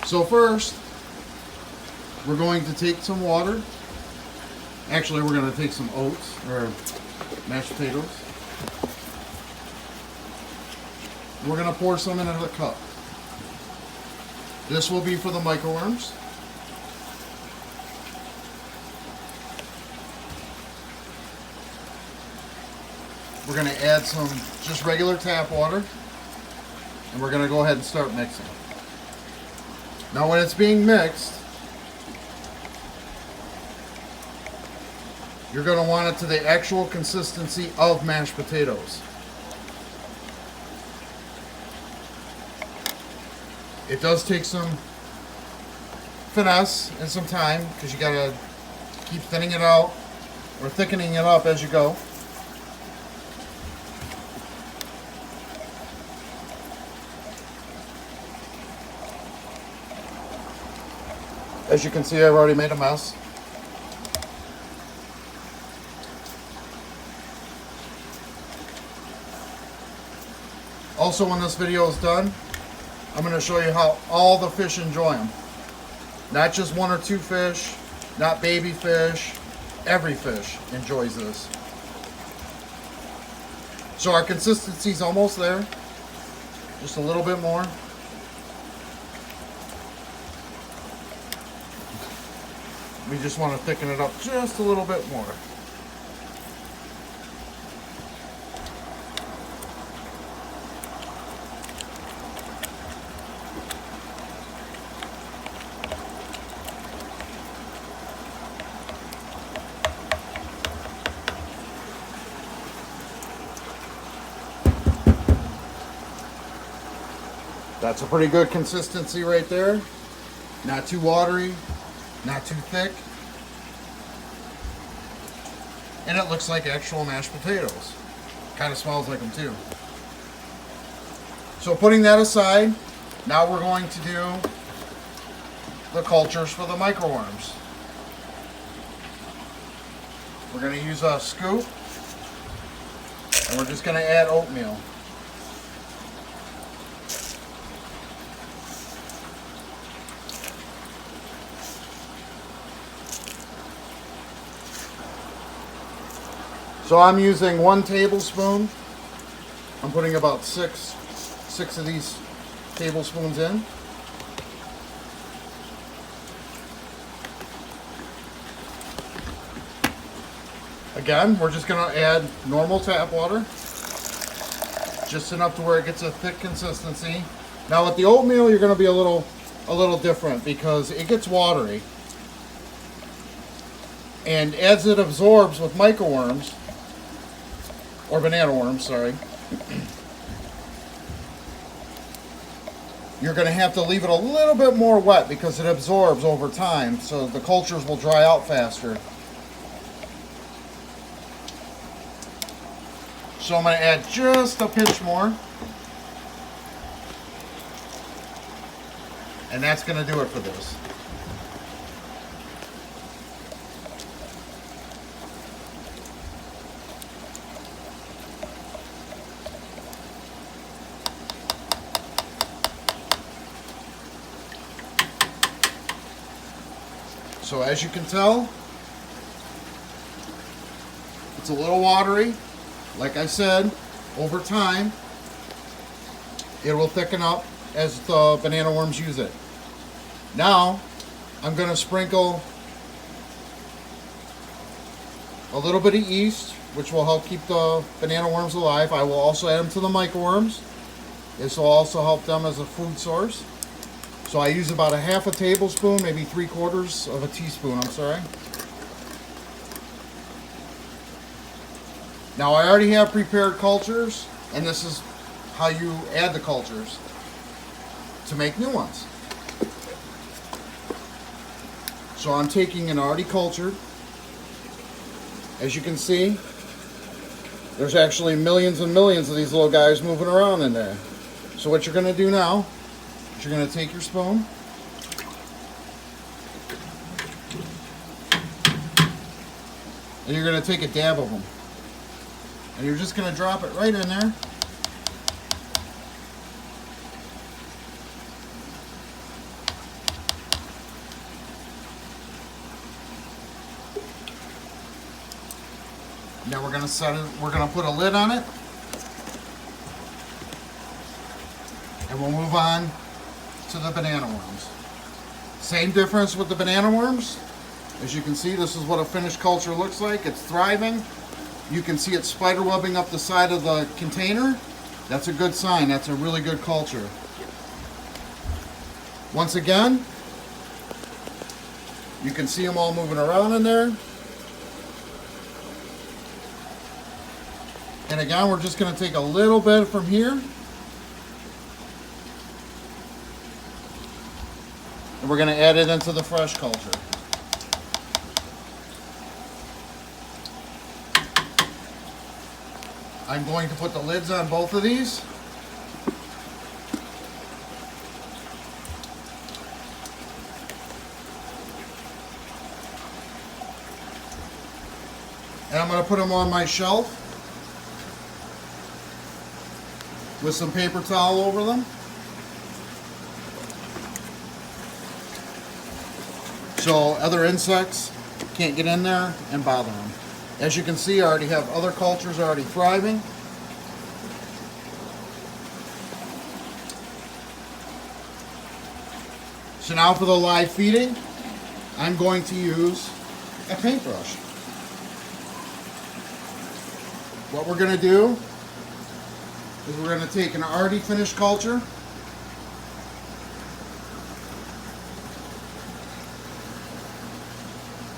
So first, we're going to take some water. Actually, we're going to take some oats, or mashed potatoes. We're going to pour some into the cup. This will be for the microworms. We're going to add some just regular tap water, and we're going to go ahead and start mixing. Now when it's being mixed, you're going to want it to the actual consistency of mashed potatoes. It does take some finesse and some time because you got to keep thinning it out or thickening it up as you go. As you can see, I've already made a mess. Also, when this video is done, I'm going to show you how all the fish enjoy them. Not just one or two fish, not baby fish, every fish enjoys this. So our consistency is almost there. Just a little bit more. We just want to thicken it up just a little bit more. That's a pretty good consistency right there. Not too watery, not too thick. And it looks like actual mashed potatoes. Kind of smells like them too. So putting that aside, now we're going to do the cultures for the microworms. We're going to use a scoop, and we're just going to add oatmeal. So I'm using 1 tablespoon. I'm putting about six of these tablespoons in. Again, we're just going to add normal tap water, just enough to where it gets a thick consistency. Now with the oatmeal, you're going to be a little different because it gets watery, and as it absorbs with microworms, or banana worms, sorry, you're going to have to leave it a little bit more wet because it absorbs over time, so the cultures will dry out faster. So I'm going to add just a pinch more, and that's going to do it for this. So as you can tell, it's a little watery. Like I said, over time, it will thicken up as the banana worms use it. Now, I'm going to sprinkle a little bit of yeast, which will help keep the banana worms alive. I will also add them to the microworms. This will also help them as a food source. So I use about a half a tablespoon, maybe 3/4 of a teaspoon, I'm sorry. Now I already have prepared cultures, and this is how you add the cultures to make new ones. So I'm taking an already cultured. As you can see, there's actually millions and millions of these little guys moving around in there. So what you're going to do now, you're going to take your spoon, and you're going to take a dab of them, and you're just going to drop it right in there. Now we're gonna set it. We're gonna put a lid on it, and we'll move on to the banana worms. Same difference with the banana worms. As you can see, this is what a finished culture looks like. It's thriving. You can see it spider webbing up the side of the container. That's a good sign. That's a really good culture. Once again, you can see them all moving around in there. And again, we're just going to take a little bit from here. And we're going to add it into the fresh culture. I'm going to put the lids on both of these. And I'm going to put them on my shelf with some paper towel over them. So other insects can't get in there and bother them. As you can see, I already have other cultures already thriving. So now for the live feeding, I'm going to use a paintbrush. What we're going to do is we're going to take an already finished culture,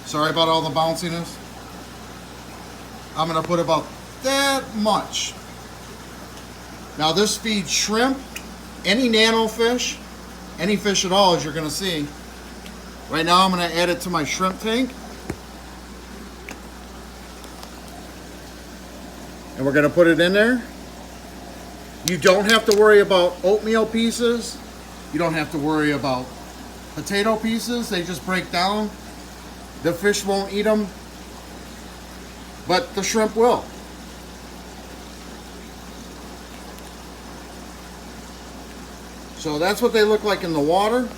sorry about all the bounciness. I'm going to put about that much. Now this feeds shrimp, any nano fish, any fish at all, as you're going to see. Right now I'm going to add it to my shrimp tank. And we're going to put it in there. You don't have to worry about oatmeal pieces. You don't have to worry about potato pieces. They just break down. The fish won't eat them, but the shrimp will. So that's what they look like in the water.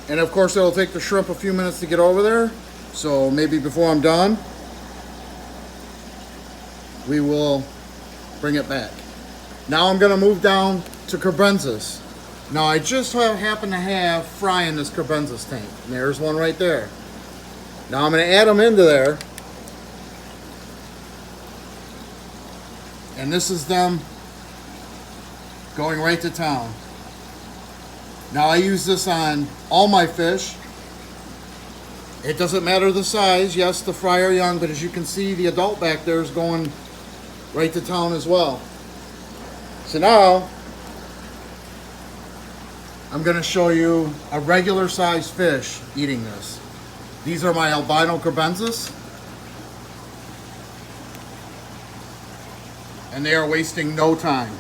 And of course it'll take the shrimp a few minutes to get over there. So maybe before I'm done, we will bring it back. Now I'm going to move down to carbenzas. Now I just happen to have fry in this carbenzas tank. And there's one right there. Now I'm going to add them into there. And this is them going right to town. Now I use this on all my fish. It doesn't matter the size. Yes, the fry are young, but as you can see, the adult back there is going right to town as well. So now I'm going to show you a regular sized fish eating this. These are my albino carbenzas. And they are wasting no time.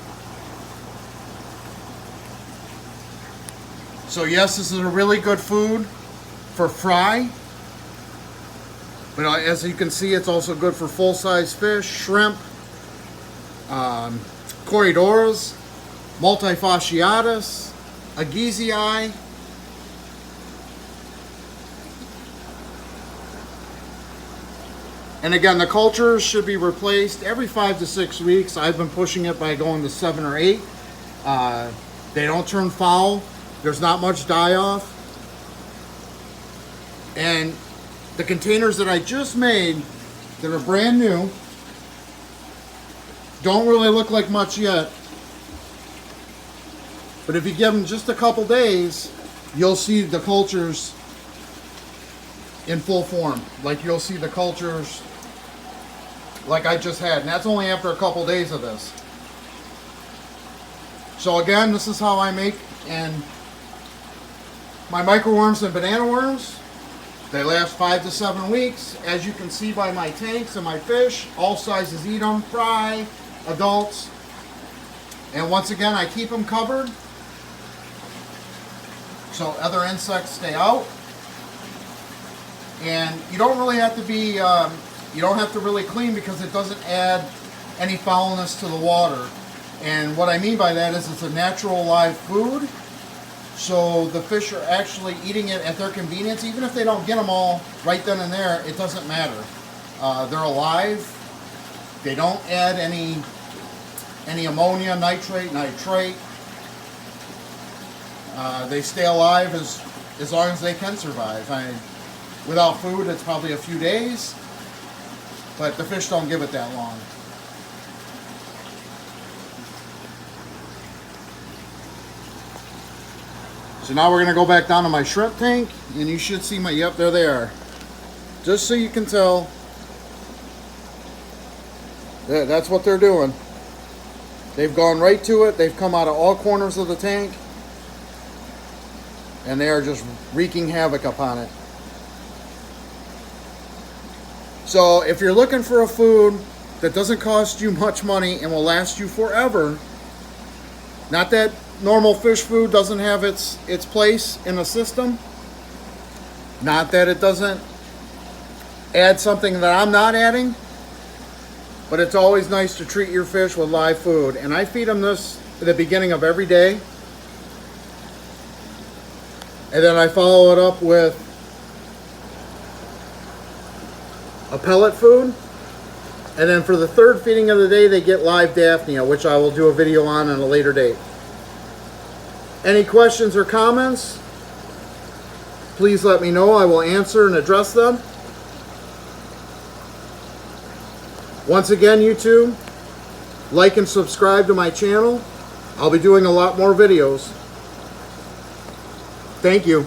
So yes, this is a really good food for fry. But as you can see, it's also good for full-size fish, shrimp, corydoras, multifasciatus, agizii. And again, the cultures should be replaced every 5 to 6 weeks. I've been pushing it by going to 7 or 8. They don't turn foul. There's not much die-off. And the containers that I just made that are brand new don't really look like much yet. But if you give them just a couple days, you'll see the cultures in full form. Like you'll see the cultures like I just had. And that's only after a couple days of this. So again, this is how I make and my microworms and banana worms. They last 5 to 7 weeks. As you can see by my tanks and my fish, all sizes eat them, fry, adults. And once again, I keep them covered so other insects stay out. And you don't really have to be You don't have to really clean because it doesn't add any foulness to the water. And what I mean by that is it's a natural live food. So the fish are actually eating it at their convenience. Even if they don't get them all right then and there, it doesn't matter. They're alive. They don't add any ammonia, nitrate. They stay alive as long as they can survive. Without food, it's probably a few days, but the fish don't give it that long. So now we're going to go back down to my shrimp tank, and you should see my, yep, there they are. Just so you can tell, that's what they're doing. They've gone right to it. They've come out of all corners of the tank, and they are just wreaking havoc upon it. So if you're looking for a food that doesn't cost you much money and will last you forever, not that normal fish food doesn't have its place in the system, not that it doesn't add something that I'm not adding, but it's always nice to treat your fish with live food. And I feed them this at the beginning of every day, and then I follow it up with a pellet food, and then for the third feeding of the day they get live Daphnia, which I will do a video on a later date. Any questions or comments, please let me know. I will answer and address them. Once again, YouTube, like and subscribe to my channel. I'll be doing a lot more videos. Thank you.